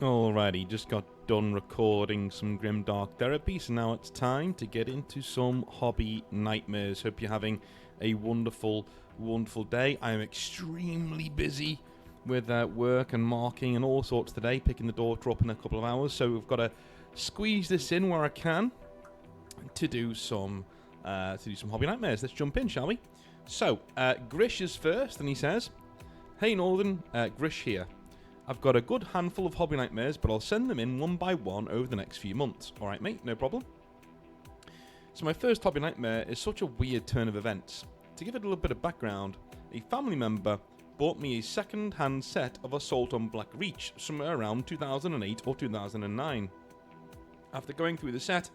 Alrighty, just got done recording some Grimdark Therapy, so now it's time to get into some hobby nightmares. Hope you're having a wonderful, wonderful day. I am extremely busy with work and marking and all sorts today, picking the daughter up in a couple of hours, so we've got to squeeze this in where I can to do some hobby nightmares. Let's jump in, shall we? So, Gish is first, and he says, "Hey Northern, Gish here. I've got a good handful of hobby nightmares, but I'll send them in one by one over the next few months. Alright mate, no problem. So my first hobby nightmare is such a weird turn of events. To give it a little bit of background, a family member bought me a second-hand set of Assault on Black Reach somewhere around 2008 or 2009. After going through the set,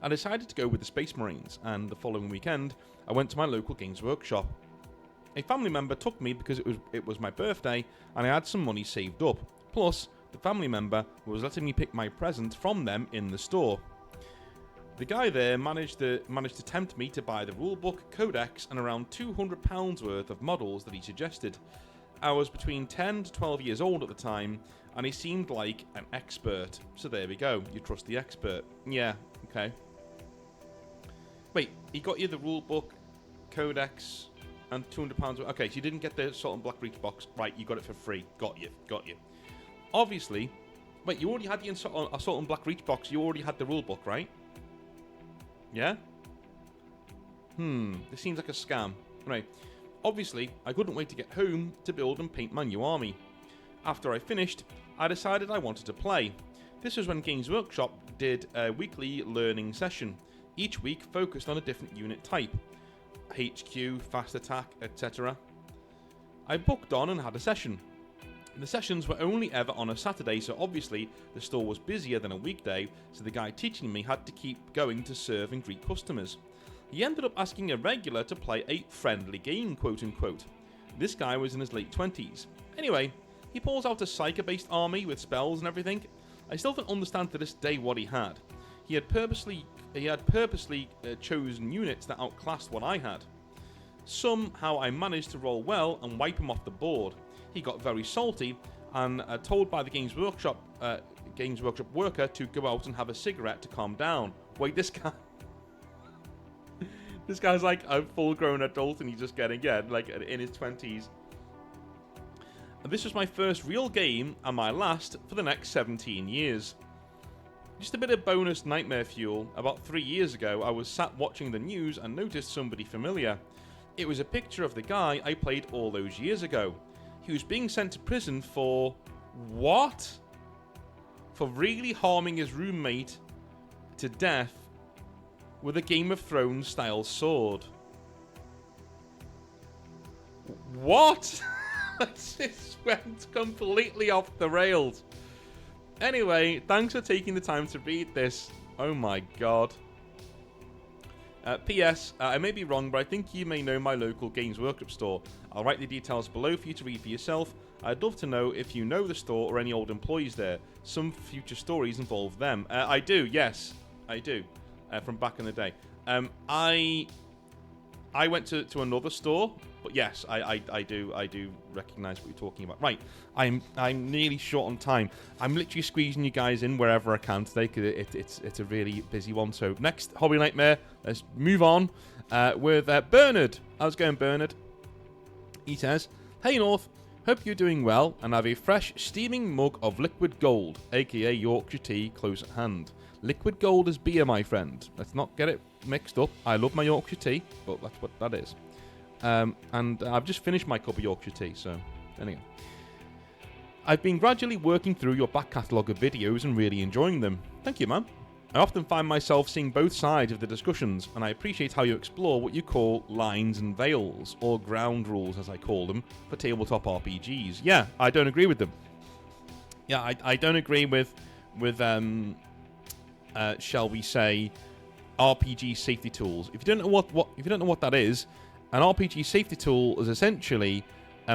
I decided to go with the Space Marines, and the following weekend, I went to my local Games Workshop. A family member took me because it was my birthday and I had some money saved up. Plus, the family member was letting me pick my present from them in the store. The guy there managed to tempt me to buy the rulebook, codex, and around £200 worth of models that he suggested. I was between 10 to 12 years old at the time, and he seemed like an expert. So there we go. You trust the expert. Yeah, okay. Wait, he got you the rulebook, codex, and £200. Okay, so you didn't get the Assault on Black Reach box. Right, you got it for free. Got you. Obviously, wait, you already had the Assault on Black Reach box. You already had the rulebook, right? Yeah? This seems like a scam. Right. Obviously, I couldn't wait to get home to build and paint my new army. After I finished, I decided I wanted to play. This was when Games Workshop did a weekly learning session. Each week focused on a different unit type. HQ, fast attack, etc. I booked on and had a session. The sessions were only ever on a Saturday, so obviously the store was busier than a weekday, so the guy teaching me had to keep going to serve and greet customers. He ended up asking a regular to play a friendly game, quote unquote. This guy was in his late 20s. Anyway, he pulls out a psyker-based army with spells and everything. I still don't understand to this day what he had. He had purposely chosen units that outclassed what I had. Somehow I managed to roll well and wipe him off the board. He got very salty and told by the Games Workshop worker to go out and have a cigarette to calm down. Wait, this guy... this guy's like a full-grown adult and he's just getting, like in his 20s. And this was my first real game and my last for the next 17 years. Just a bit of bonus nightmare fuel. About 3 years ago, I was sat watching the news and noticed somebody familiar. It was a picture of the guy I played all those years ago. He was being sent to prison for... what? For really harming his roommate to death with a Game of Thrones style sword. What? This went completely off the rails. Anyway, thanks for taking the time to read this. Oh my god. P.S. I may be wrong, but I think you may know my local Games Workshop store. I'll write the details below for you to read for yourself. I'd love to know if you know the store or any old employees there. Some future stories involve them. I do, yes. I do. From back in the day. I went to another store, but yes, I do recognise what you're talking about. Right, I'm nearly short on time. I'm literally squeezing you guys in wherever I can today because it's a really busy one. So next hobby nightmare, let's move on with Bernard. How's it going, Bernard? He says, "Hey North, hope you're doing well and have a fresh steaming mug of liquid gold, aka Yorkshire tea, close at hand. Liquid gold is beer, my friend. Let's not get it mixed up. I love my Yorkshire tea, but that's what that is. And I've just finished my cup of Yorkshire tea, so anyway. I've been gradually working through your back catalogue of videos and really enjoying them. Thank you, man. I often find myself seeing both sides of the discussions, and I appreciate how you explore what you call lines and veils, or ground rules as I call them, for tabletop RPGs. Yeah, I don't agree with them. Yeah, I don't agree with shall we say, RPG safety tools. If you don't know what that is, an RPG safety tool is essentially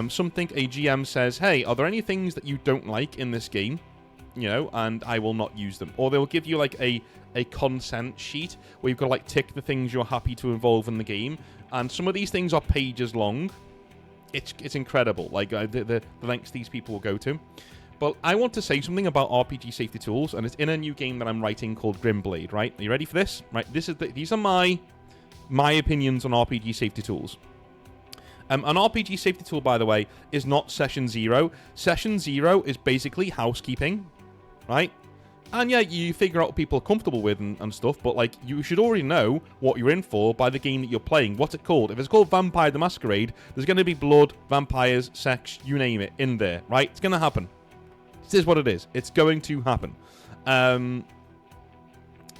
something a GM says, hey, are there any things that you don't like in this game? You know, and I will not use them. Or they'll give you like a consent sheet where you've got to like tick the things you're happy to involve in the game. And some of these things are pages long. It's incredible, like the lengths these people will go to. But I want to say something about RPG safety tools, and it's in a new game that I'm writing called Grimblade, right? Are you ready for this? Right, these are my opinions on RPG safety tools. An RPG safety tool, by the way, is not Session 0. Session 0 is basically housekeeping, right? And yeah, you figure out what people are comfortable with and stuff, but like, you should already know what you're in for by the game that you're playing. What's it called? If it's called Vampire the Masquerade, there's going to be blood, vampires, sex, you name it, in there, right? It's going to happen. This is what it is. It's going to happen.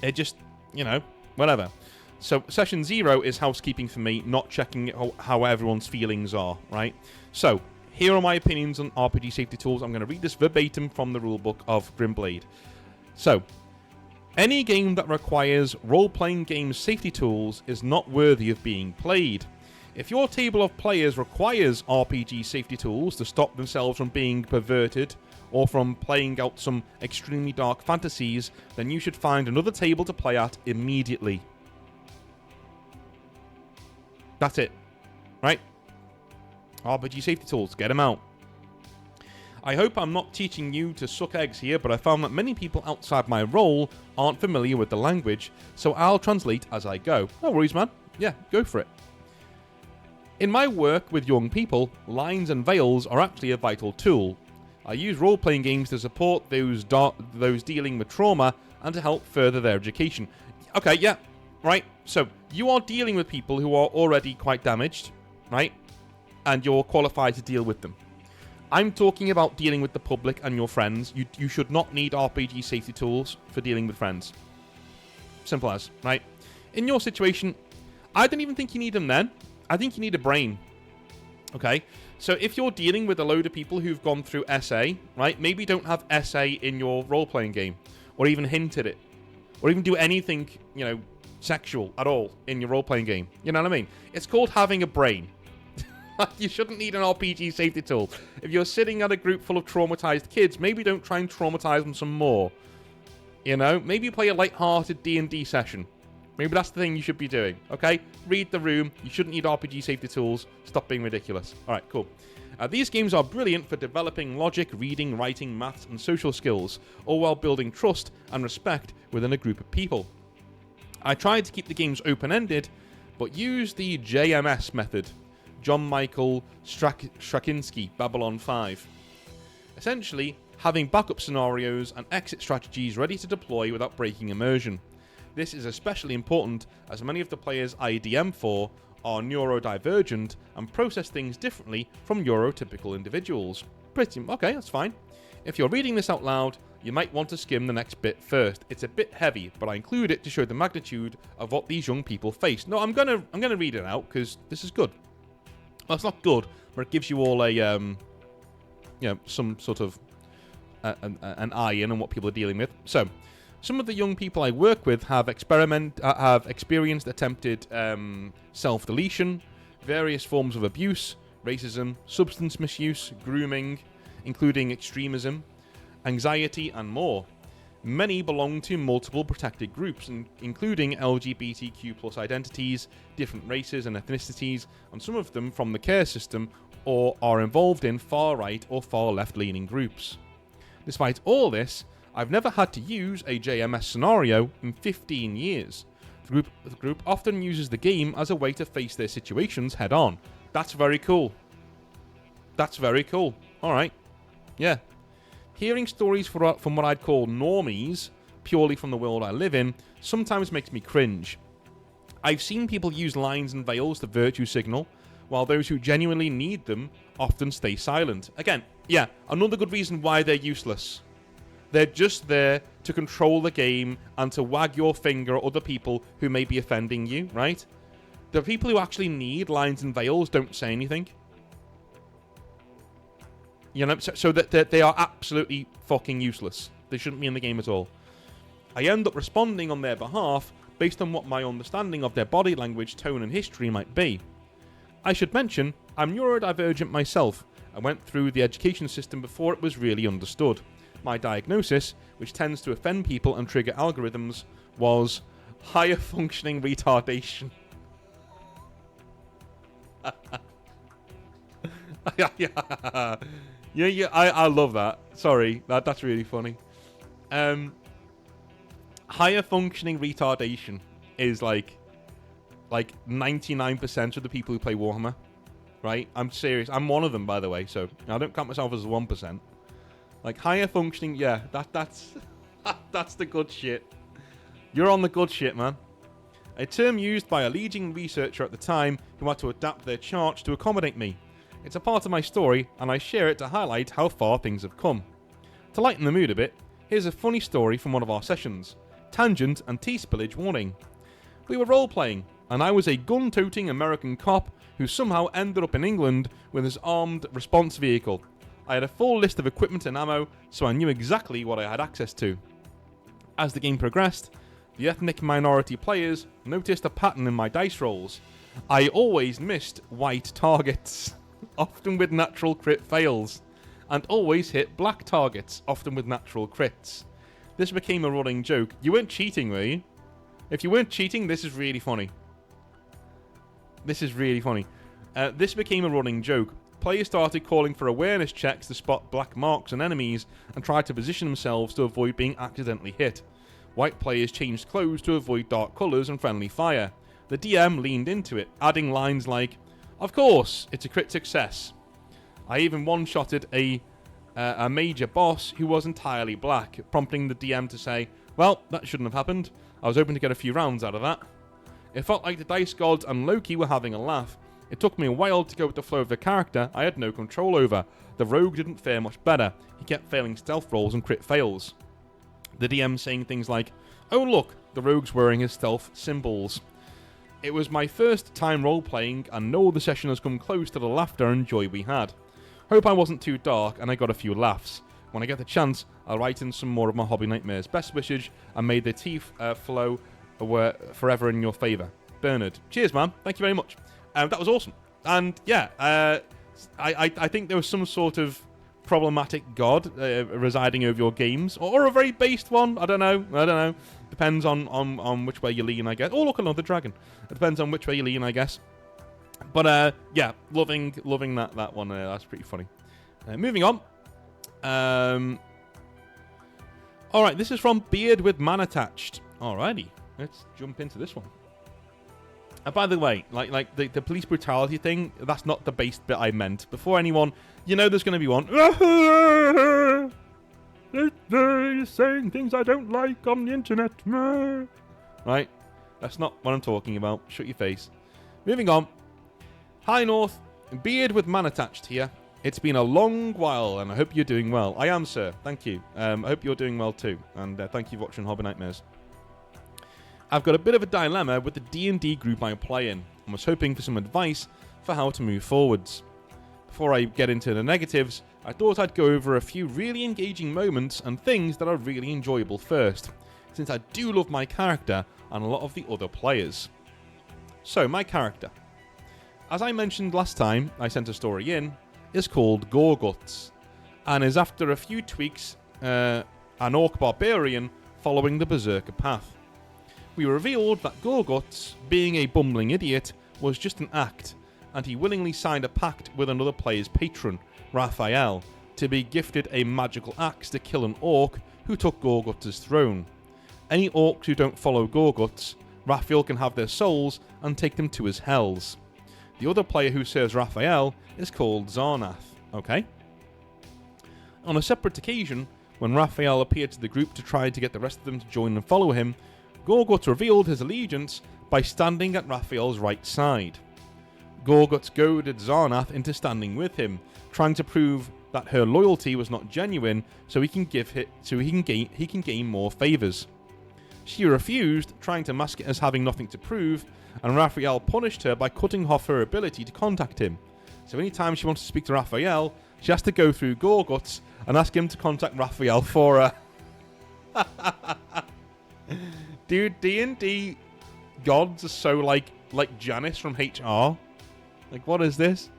It just, whatever. So Session 0 is housekeeping for me, not checking how everyone's feelings are, right? So, here are my opinions on RPG safety tools. I'm going to read this verbatim from the rulebook of Grimblade. So, any game that requires role-playing game safety tools is not worthy of being played. If your table of players requires RPG safety tools to stop themselves from being perverted or from playing out some extremely dark fantasies, then you should find another table to play at immediately. That's it. Right? RPG safety tools, get them out. I hope I'm not teaching you to suck eggs here, but I found that many people outside my role aren't familiar with the language, so I'll translate as I go. No worries, man. Yeah, go for it. In my work with young people, lines and veils are actually a vital tool. I use role-playing games to support those dealing with trauma and to help further their education. Okay, yeah, right. So, you are dealing with people who are already quite damaged, right? And you're qualified to deal with them. I'm talking about dealing with the public and your friends. You should not need RPG safety tools for dealing with friends. Simple as, right? In your situation, I don't even think you need them then. I think you need a brain. Okay? So if you're dealing with a load of people who've gone through SA, right? Maybe don't have SA in your role-playing game. Or even hint at it. Or even do anything, sexual at all in your role-playing game. You know what I mean? It's called having a brain. You shouldn't need an RPG safety tool. If you're sitting at a group full of traumatized kids, maybe don't try and traumatize them some more. Maybe play a light-hearted D&D session. Maybe that's the thing you should be doing, okay? Read the room. You shouldn't need RPG safety tools. Stop being ridiculous. All right, cool. These games are brilliant for developing logic, reading, writing, maths, and social skills, all while building trust and respect within a group of people. I tried to keep the games open-ended, but use the JMS method. John Michael Straczynski, Babylon 5. Essentially, having backup scenarios and exit strategies ready to deploy without breaking immersion. This is especially important as many of the players I DM for are neurodivergent and process things differently from neurotypical individuals. Okay, that's fine. If you're reading this out loud, you might want to skim the next bit first. It's a bit heavy, but I include it to show the magnitude of what these young people face. No, I'm gonna read it out because this is good. Well, it's not good, but it gives you all a, some sort of an eye in on what people are dealing with. So, some of the young people I work with have experienced attempted self-deletion, various forms of abuse, racism, substance misuse, grooming, including extremism, anxiety, and more. Many belong to multiple protected groups, including LGBTQ+ identities, different races and ethnicities, and some of them from the care system, or are involved in far-right or far-left-leaning groups. Despite all this, I've never had to use a JMS scenario in 15 years. The group often uses the game as a way to face their situations head-on. That's very cool. That's very cool. Alright. Yeah. Hearing stories from what I'd call normies, purely from the world I live in, sometimes makes me cringe. I've seen people use lines and veils to virtue signal, while those who genuinely need them often stay silent. Again, yeah, another good reason why they're useless. They're just there to control the game and to wag your finger at other people who may be offending you, right? The people who actually need lines and veils don't say anything. So that they are absolutely fucking useless. They shouldn't be in the game at all. I end up responding on their behalf based on what my understanding of their body language, tone, and history might be. I should mention, I'm neurodivergent myself. I went through the education system before it was really understood. My diagnosis, which tends to offend people and trigger algorithms, was higher functioning retardation. Yeah, I love that. Sorry, that's really funny. Higher functioning retardation is like 99% of the people who play Warhammer, right? I'm serious. I'm one of them, by the way, so I don't count myself as 1%. Like, higher functioning, yeah, that's that's the good shit. You're on the good shit, man. A term used by a leading researcher at the time who had to adapt their charts to accommodate me. It's a part of my story, and I share it to highlight how far things have come. To lighten the mood a bit, here's a funny story from one of our sessions. Tangent and tea spillage warning. We were role-playing, and I was a gun-toting American cop who somehow ended up in England with his armed response vehicle. I had a full list of equipment and ammo, so I knew exactly what I had access to. As the game progressed, the ethnic minority players noticed a pattern in my dice rolls. I always missed white targets, often with natural crit fails, and always hit black targets, often with natural crits. This became a running joke. You weren't cheating, were you? If you weren't cheating, this is really funny. This became a running joke. Players started calling for awareness checks to spot black marks on enemies and tried to position themselves to avoid being accidentally hit. White players changed clothes to avoid dark colours and friendly fire. The DM leaned into it, adding lines like, "Of course, it's a crit success." I even one-shotted a major boss who was entirely black, prompting the DM to say, "Well, that shouldn't have happened. I was hoping to get a few rounds out of that." It felt like the Dice Gods and Loki were having a laugh. It took me a while to go with the flow of the character I had no control over. The rogue didn't fare much better. He kept failing stealth rolls and crit fails. The DM saying things like, "Oh look, the rogue's wearing his stealth symbols." It was my first time role-playing, and no other session has come close to the laughter and joy we had. Hope I wasn't too dark, and I got a few laughs. When I get the chance, I'll write in some more of my hobby nightmares. Best wishes, and may the tea flow forever in your favour. Bernard. Cheers, man. Thank you very much. That was awesome. And yeah, I think there was some sort of problematic god residing over your games, or a very based one. I don't know. Depends on which way you lean, I guess. Oh, look, another dragon. It depends on which way you lean, I guess. But yeah, loving that one. That's pretty funny. Moving on. All right, this is from Beard with Man Attached. Alrighty, let's jump into this one. By the way, like the police brutality thing, that's not the based bit I meant. Before anyone, there's going to be one. They're saying things I don't like on the internet. Right? That's not what I'm talking about. Shut your face. Moving on. Hi North, Beard with Man Attached here. It's been a long while, and I hope you're doing well. I am, sir. Thank you. I hope you're doing well too, and thank you for watching Hobby Nightmares. I've got a bit of a dilemma with the D&D group I play in, and was hoping for some advice for how to move forwards. Before I get into the negatives, I thought I'd go over a few really engaging moments and things that are really enjoyable first, since I do love my character and a lot of the other players. So, my character. As I mentioned last time I sent a story in, is called Gorguts, and is after a few tweaks an orc barbarian following the berserker path. We revealed that Gorguts, being a bumbling idiot, was just an act, and he willingly signed a pact with another player's patron, Raphael, to be gifted a magical axe to kill an orc who took Gorguts' throne. Any orcs who don't follow Gorguts, Raphael can have their souls and take them to his hells. The other player who serves Raphael is called Zarnath, okay? On a separate occasion, when Raphael appeared to the group to try to get the rest of them to join and follow him, Gorguts revealed his allegiance by standing at Raphael's right side. Gorguts goaded Zarnath into standing with him, trying to prove that her loyalty was not genuine, so he can gain more favours. She refused, trying to mask it as having nothing to prove, and Raphael punished her by cutting off her ability to contact him. So anytime she wants to speak to Raphael, she has to go through Gorguts and ask him to contact Raphael for her. Dude, D&D gods are so like Janice from HR. Like, what is this?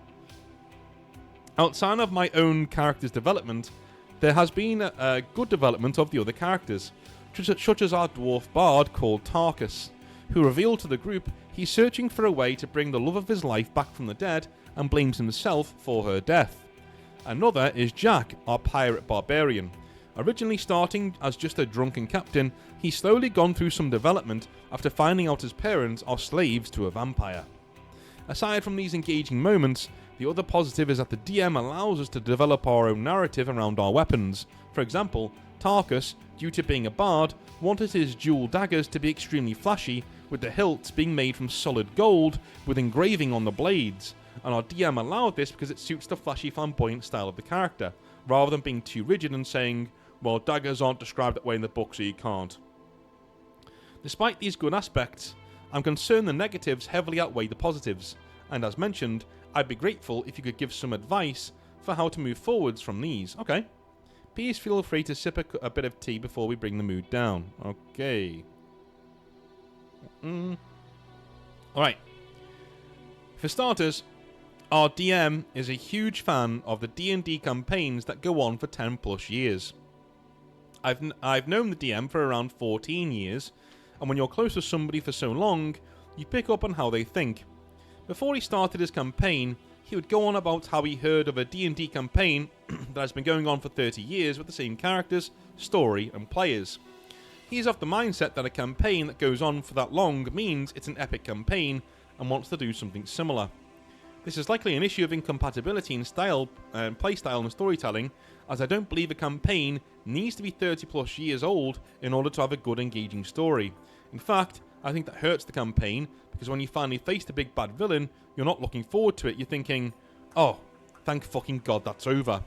Outside of my own character's development, there has been a good development of the other characters, such as our dwarf bard called Tarkus, who revealed to the group he's searching for a way to bring the love of his life back from the dead and blames himself for her death. Another is Jack, our pirate barbarian. Originally starting as just a drunken captain, he's slowly gone through some development after finding out his parents are slaves to a vampire. Aside from these engaging moments, the other positive is that the DM allows us to develop our own narrative around our weapons. For example, Tarkus, due to being a bard, wanted his dual daggers to be extremely flashy, with the hilts being made from solid gold with engraving on the blades, and our DM allowed this because it suits the flashy flamboyant style of the character, rather than being too rigid and saying, well, daggers aren't described that way in the book, so you can't. Despite these good aspects, I'm concerned the negatives heavily outweigh the positives, and as mentioned, I'd be grateful if you could give some advice for how to move forwards from these. Okay. Please feel free to sip a bit of tea before we bring the mood down. Okay. Alright. For starters, our DM is a huge fan of the D&D campaigns that go on for 10 plus years. I've known the DM for around 14 years, and when you're close to somebody for so long, you pick up on how they think. Before he started his campaign, he would go on about how he heard of a D&D campaign that has been going on for 30 years with the same characters, story, and players. He is of the mindset that a campaign that goes on for that long means it's an epic campaign and wants to do something similar. This is likely an issue of incompatibility in style, playstyle and storytelling, as I don't believe a campaign needs to be 30 plus years old in order to have a good engaging story. In fact, I think that hurts the campaign, because when you finally face the big bad villain, you're not looking forward to it, you're thinking, oh, thank fucking god that's over.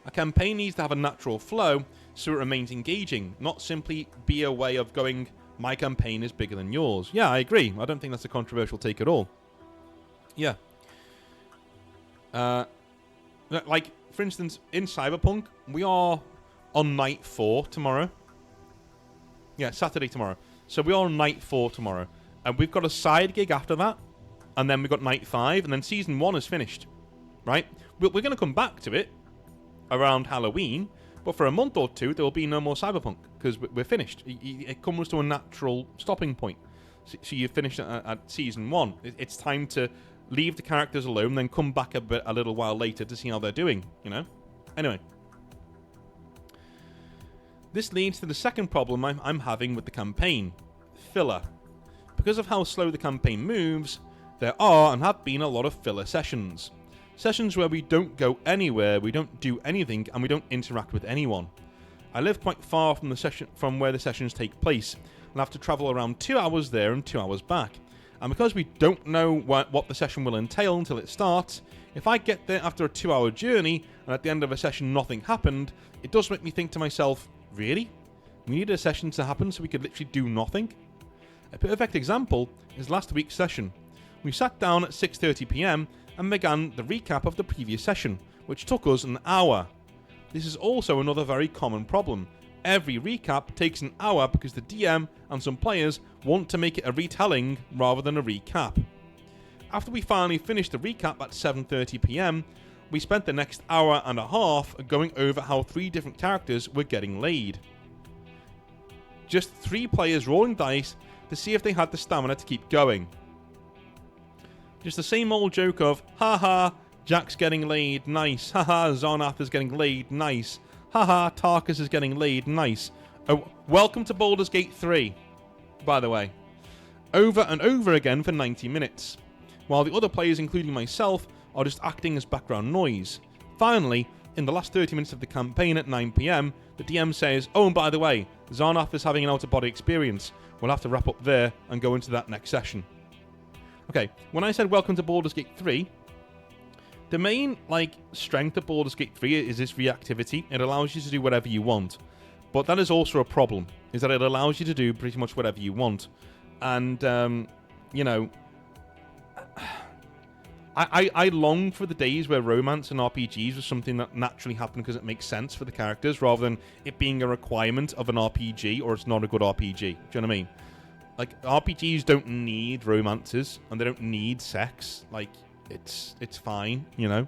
A campaign needs to have a natural flow so it remains engaging, not simply be a way of going, my campaign is bigger than yours. Yeah, I agree. I don't think that's a controversial take at all. Yeah. Like, for instance, in Cyberpunk, we are on night 4 tomorrow. Yeah, Saturday tomorrow. So we are on night 4 tomorrow. And we've got a side gig after that. And then we've got night 5. And then season 1 is finished. Right? We're going to come back to it around Halloween. But for a month or two, there will be no more Cyberpunk. Because we're finished. It comes to a natural stopping point. So you finish at season 1. It's time to leave the characters alone, then come back a little while later to see how they're doing, you know? Anyway. This leads to the second problem I'm having with the campaign. Filler. Because of how slow the campaign moves, there are and have been a lot of filler sessions. Sessions where we don't go anywhere, we don't do anything, and we don't interact with anyone. I live quite far from where the sessions take place, and have to travel around 2 hours there and 2 hours back. And because we don't know what the session will entail until it starts, if I get there after a 2-hour journey and at the end of a session nothing happened, it does make me think to myself, really? We needed a session to happen so we could literally do nothing? A perfect example is last week's session. We sat down at 6:30 PM and began the recap of the previous session, which took us an hour. This is also another very common problem. Every recap takes an hour because the DM and some players want to make it a retelling rather than a recap. After we finally finished the recap at 7:30 PM, we spent the next hour and a half going over how 3 different characters were getting laid. Just 3 players rolling dice to see if they had the stamina to keep going. Just the same old joke of, haha, Jack's getting laid, nice, haha, Zarnath is getting laid, nice, haha, Tarkus is getting laid, nice. Oh, welcome to Baldur's Gate 3, by the way. Over and over again for 90 minutes, while the other players, including myself, are just acting as background noise. Finally, in the last 30 minutes of the campaign at 9 PM, the DM says, oh, and by the way, Zarnath is having an out-of-body experience. We'll have to wrap up there and go into that next session. Okay, when I said welcome to Baldur's Gate 3, the main, strength of Baldur's Gate 3 is its reactivity. It allows you to do whatever you want. But that is also a problem, is that it allows you to do pretty much whatever you want. And, you know, I long for the days where romance and RPGs was something that naturally happened because it makes sense for the characters, rather than it being a requirement of an RPG or it's not a good RPG. Do you know what I mean? Like, RPGs don't need romances, and they don't need sex. Like, it's fine, you know?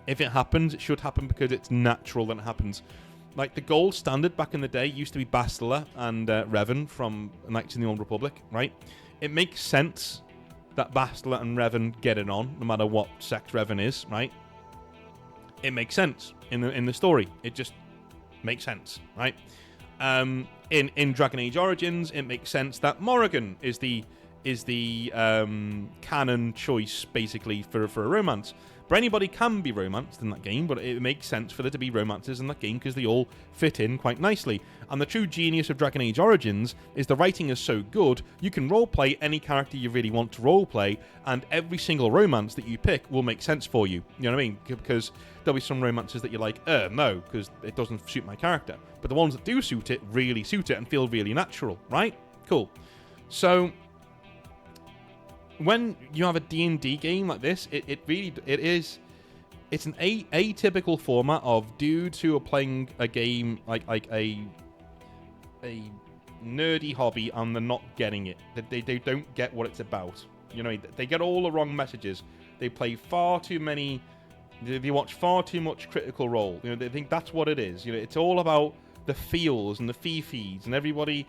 If it happens, it should happen because it's natural that it happens. Like, the gold standard back in the day used to be Bastila and Revan from Knights in the Old Republic, right? It makes sense that Bastila and Revan get it on, no matter what sex Revan is, right? it makes sense in the story. It just makes sense, right? In Dragon Age Origins, it makes sense that Morrigan is the canon choice basically for a romance. But anybody can be romanced in that game, but it makes sense for there to be romances in that game because they all fit in quite nicely. And the true genius of Dragon Age Origins is the writing is so good, you can roleplay any character you really want to roleplay, and every single romance that you pick will make sense for you. You know what I mean? Because there'll be some romances that you're like, no, because it doesn't suit my character. But the ones that do suit it really suit it and feel really natural, right? Cool. So when you have a D&D game like this, it's an atypical format of dudes who are playing a game like a nerdy hobby and they're not getting it. They don't get what it's about. You know, they get all the wrong messages. They play far too many. They watch far too much Critical Role. You know, they think that's what it is. You know, it's all about the feels and the feeds and everybody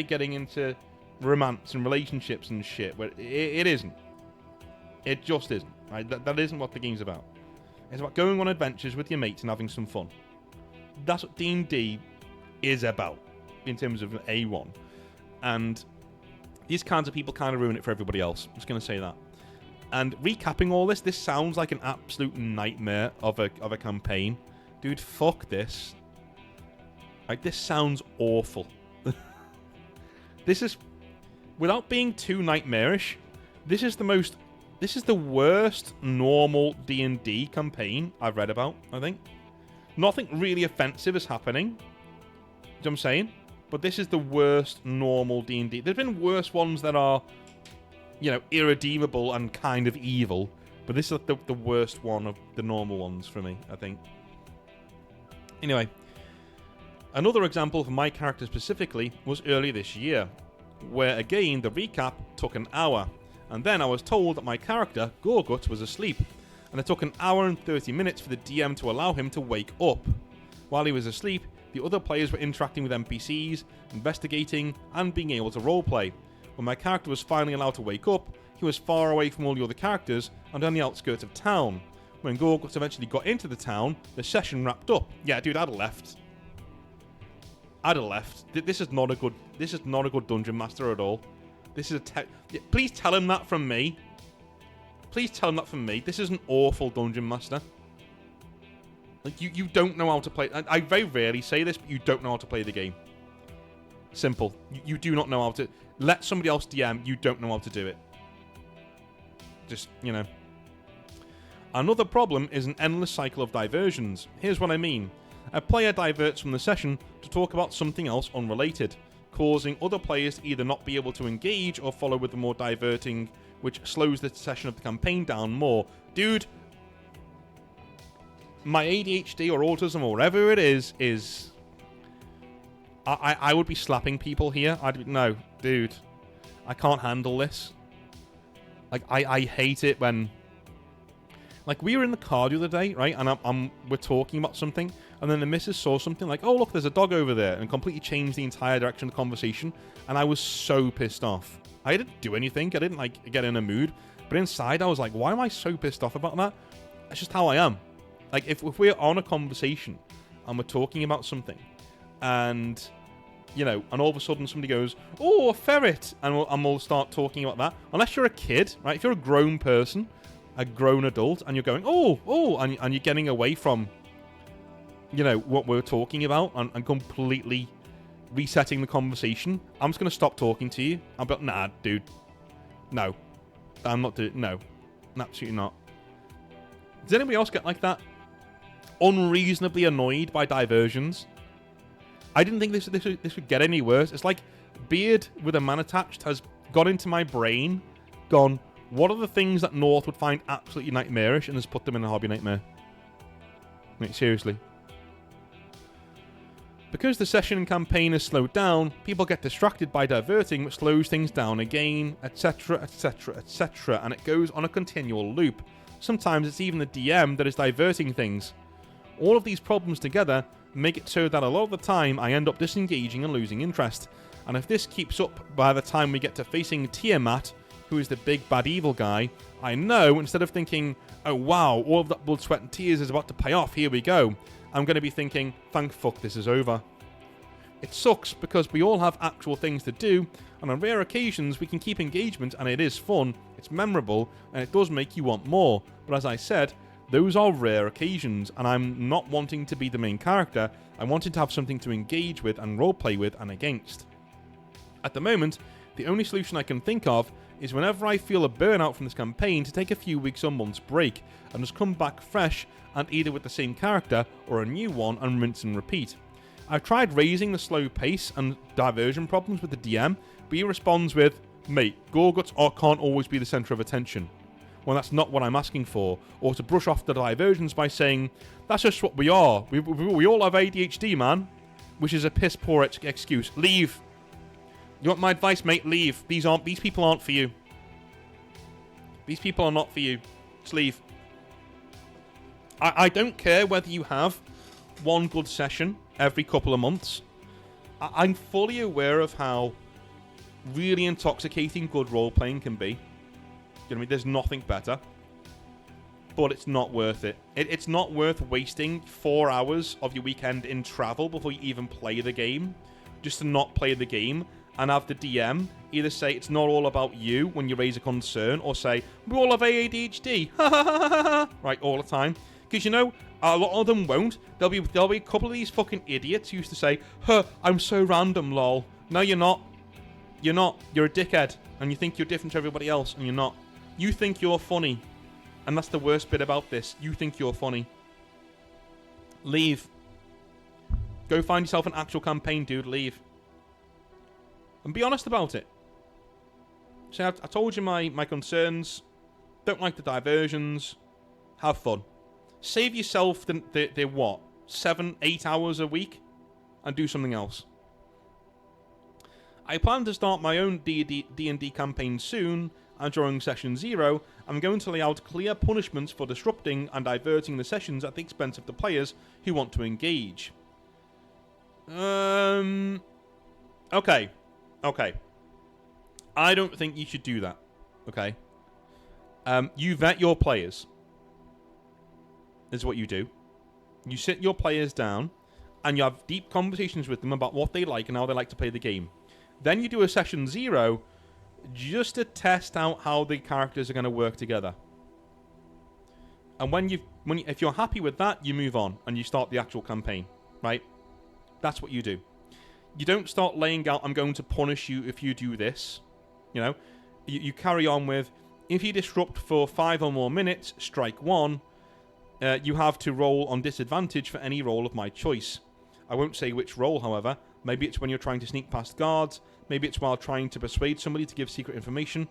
getting into romance and relationships and shit, but it isn't. It just isn't. Right? That isn't what the game's about. It's about going on adventures with your mates and having some fun. That's what D&D is about in terms of A1. And these kinds of people kind of ruin it for everybody else. I'm just going to say that. And recapping all this sounds like an absolute nightmare of a campaign. Dude, fuck this. Like, this sounds awful. This is, without being too nightmarish, this is the worst normal D&D campaign I've read about, I think. Nothing really offensive is happening. You know what I'm saying? But this is the worst normal D&D. There's been worse ones that are, you know, irredeemable and kind of evil. But this is the worst one of the normal ones for me, I think. Anyway, another example for my character specifically was earlier this year, where again the recap took an hour, and then I was told that my character, Gorgut, was asleep, and it took an hour and 30 minutes for the DM to allow him to wake up. While he was asleep, the other players were interacting with NPCs, investigating, and being able to roleplay. When my character was finally allowed to wake up, he was far away from all the other characters and on the outskirts of town. When Gorgut eventually got into the town, the session wrapped up. Yeah, dude, I'd have left. This is not a good dungeon master at all. This is please tell him that from me. Please tell him that from me. This is an awful dungeon master. Like, you don't know how to play. I very rarely say this, but you don't know how to play the game. Simple. You do not know how to. Let somebody else DM. You don't know how to do it. Just, you know. Another problem is an endless cycle of diversions. Here's what I mean. A player diverts from the session to talk about something else unrelated, causing other players to either not be able to engage or follow with the more diverting, which slows the session of the campaign down more. Dude, my ADHD or autism or whatever it is I would be slapping people here. No, dude, I can't handle this. Like, I hate it when, like, we were in the car the other day, right, and we're talking about something, and then the missus saw something like, oh, look, there's a dog over there, and completely changed the entire direction of the conversation, and I was so pissed off. I didn't do anything. I didn't, like, get in a mood, but inside I was like, why am I so pissed off about that? That's just how I am. Like, if we're on a conversation, and we're talking about something, and, you know, and all of a sudden somebody goes, oh, a ferret, and we'll start talking about that. Unless you're a kid, right? If you're a grown person, a grown adult, and you're going, and you're getting away from, you know, what we're talking about, and completely resetting the conversation, I'm just going to stop talking to you. I'll be like, nah, dude. No. I'm not doing, no. Absolutely not. Does anybody else get like that? Unreasonably annoyed by diversions? I didn't think this would get any worse. It's like Beard with a man attached has got into my brain, gone, what are the things that North would find absolutely nightmarish, and has put them in a hobby nightmare? Like, seriously. Because the session and campaign is slowed down, people get distracted by diverting, which slows things down again, etc, etc, etc, and it goes on a continual loop. Sometimes it's even the DM that is diverting things. All of these problems together make it so that a lot of the time I end up disengaging and losing interest. And if this keeps up by the time we get to facing Tiamat, who is the big bad evil guy, I know instead of thinking, oh wow, all of that blood, sweat and tears is about to pay off, here we go. I'm going to be thinking, thank fuck this is over. It sucks because we all have actual things to do, and on rare occasions we can keep engagement and it is fun, it's memorable, and it does make you want more. But as I said, those are rare occasions, and I'm not wanting to be the main character, I'm wanting to have something to engage with and roleplay with and against. At the moment, the only solution I can think of is whenever I feel a burnout from this campaign to take a few weeks or months break, and just come back fresh and either with the same character or a new one and rinse and repeat. I've tried raising the slow pace and diversion problems with the DM, but he responds with, mate, Gorguts can't always be the centre of attention. Well, that's not what I'm asking for, or to brush off the diversions by saying, that's just what we are, we all have ADHD, man, which is a piss poor excuse. Leave. You want my advice, mate? Leave. These people aren't for you. These people are not for you. Just leave. I don't care whether you have one good session every couple of months. I'm fully aware of how really intoxicating good role-playing can be. You know what I mean? There's nothing better. But it's not worth it. It's not worth wasting 4 hours of your weekend in travel before you even play the game. Just to not play the game and have the DM either say it's not all about you when you raise a concern, or say, we all have ADHD. Right, all the time. Because, you know, a lot of them won't. There'll be a couple of these fucking idiots who used to say, I'm so random, lol. No, you're not. You're not. You're a dickhead. And you think you're different to everybody else, and you're not. You think you're funny. And that's the worst bit about this. You think you're funny. Leave. Go find yourself an actual campaign, dude. Leave. And be honest about it. Say, I told you my concerns. Don't like the diversions. Have fun. Save yourself the what? 7-8 hours a week? And do something else. I plan to start my own D&D campaign soon, and during Session 0, I'm going to lay out clear punishments for disrupting and diverting the sessions at the expense of the players who want to engage. Okay. I don't think you should do that. Okay? You vet your players. Is what you do. You sit your players down, and you have deep conversations with them about what they like and how they like to play the game. Then you do a Session 0 just to test out how the characters are going to work together. And if you're happy with that, you move on and you start the actual campaign, right? That's what you do. You don't start laying out, I'm going to punish you if you do this. You know, you carry on with, if you disrupt for 5 or more minutes, strike 1. You have to roll on disadvantage for any roll of my choice. I won't say which roll, however. Maybe it's when you're trying to sneak past guards. Maybe it's while trying to persuade somebody to give secret information.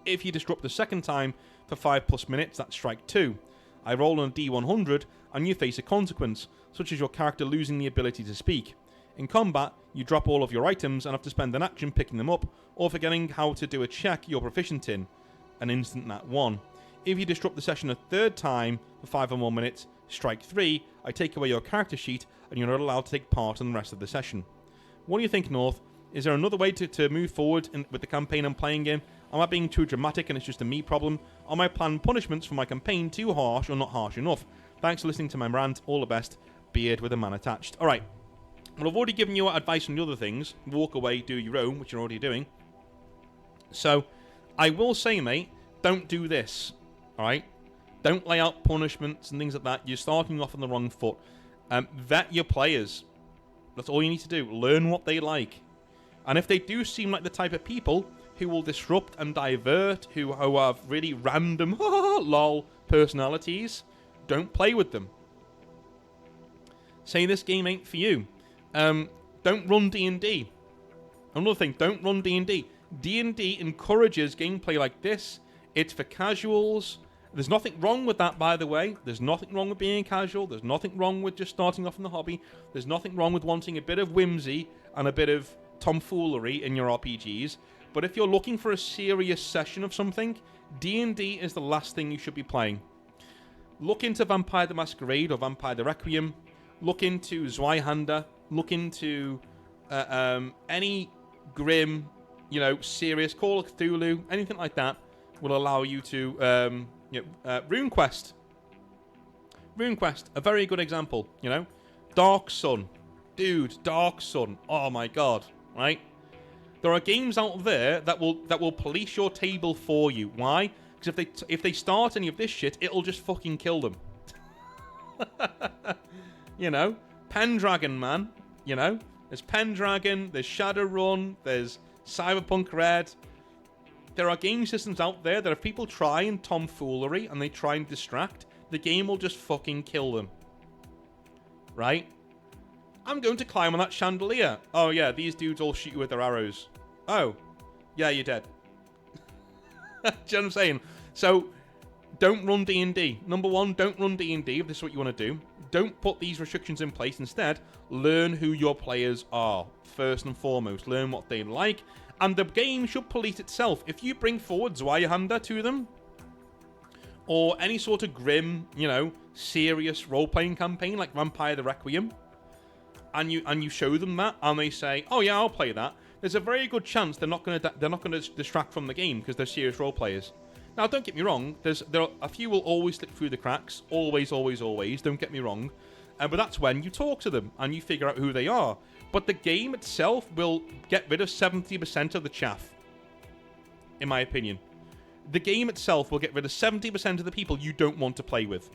If you disrupt the second time for 5+ minutes, that's strike 2. I roll on a D100 and you face a consequence, such as your character losing the ability to speak. In combat, you drop all of your items and have to spend an action picking them up, or forgetting how to do a check you're proficient in. An instant nat 1. If you disrupt the session a third time for 5 or more minutes, strike 3, I take away your character sheet and you're not allowed to take part in the rest of the session. What do you think, North? Is there another way to move forward with the campaign I'm playing in? Am I being too dramatic and it's just a me problem? Are my planned punishments for my campaign too harsh or not harsh enough? Thanks for listening to my rant. All the best. Beard with a man attached. Alright. Well, I've already given you advice on the other things. Walk away, do your own, which you're already doing. So, I will say, mate, don't do this. Alright? Don't lay out punishments and things like that. You're starting off on the wrong foot. Vet your players. That's all you need to do. Learn what they like. And if they do seem like the type of people who will disrupt and divert, who have really random lol personalities, don't play with them. Say this game ain't for you. Don't run D&D. Another thing, don't run D&D. D&D encourages gameplay like this. It's for casuals. There's nothing wrong with that, by the way. There's nothing wrong with being casual. There's nothing wrong with just starting off in the hobby. There's nothing wrong with wanting a bit of whimsy and a bit of tomfoolery in your RPGs. But if you're looking for a serious session of something, D&D is the last thing you should be playing. Look into Vampire the Masquerade or Vampire the Requiem. Look into Zweihander. Look into any grim, serious Call of Cthulhu. Anything like that will allow you to RuneQuest. RuneQuest, a very good example, you know? Dark Sun. Dude, Dark Sun. Oh my god, right? There are games out there that will police your table for you. Why? Because if they start any of this shit, it'll just fucking kill them. You know? Pendragon, man. You know? There's Pendragon, there's Shadowrun, there's Cyberpunk Red. There are game systems out there that if people try and tomfoolery and they try and distract, the game will just fucking kill them. Right? I'm going to climb on that chandelier. Oh yeah, these dudes all shoot you with their arrows. Oh. Yeah, you're dead. Do you know what I'm saying? So, don't run D&D. Number one, don't run D&D if this is what you want to do. Don't put these restrictions in place. Instead, learn who your players are. First and foremost, learn what they like. And the game should police itself. If you bring forward Zweihander to them, or any sort of grim, you know, serious role-playing campaign like Vampire the Requiem, and you show them that, and they say, "Oh yeah, I'll play that," there's a very good chance they're not going to distract from the game because they're serious role players. Now, don't get me wrong. A few will always slip through the cracks. Always, always, always. Don't get me wrong. But that's when you talk to them and you figure out who they are. But the game itself will get rid of 70% of the chaff, in my opinion. The game itself will get rid of 70% of the people you don't want to play with.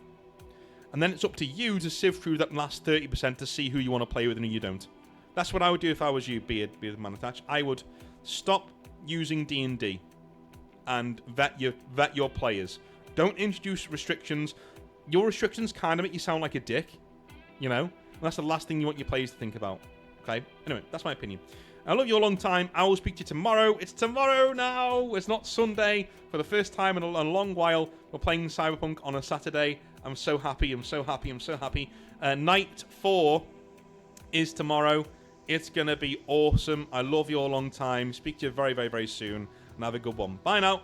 And then it's up to you to sift through that last 30% to see who you want to play with and who you don't. That's what I would do if I was you, Beard Man Attached. I would stop using D&D and vet your players. Don't introduce restrictions. Your restrictions kind of make you sound like a dick, you know? And that's the last thing you want your players to think about. Okay? Anyway, that's my opinion. I love you a long time. I will speak to you tomorrow. It's tomorrow now. It's not Sunday. For the first time in a long while, we're playing Cyberpunk on a Saturday. I'm so happy. I'm so happy. I'm so happy. Night 4 is tomorrow. It's going to be awesome. I love you a long time. Speak to you very, very, very soon. And have a good one. Bye now.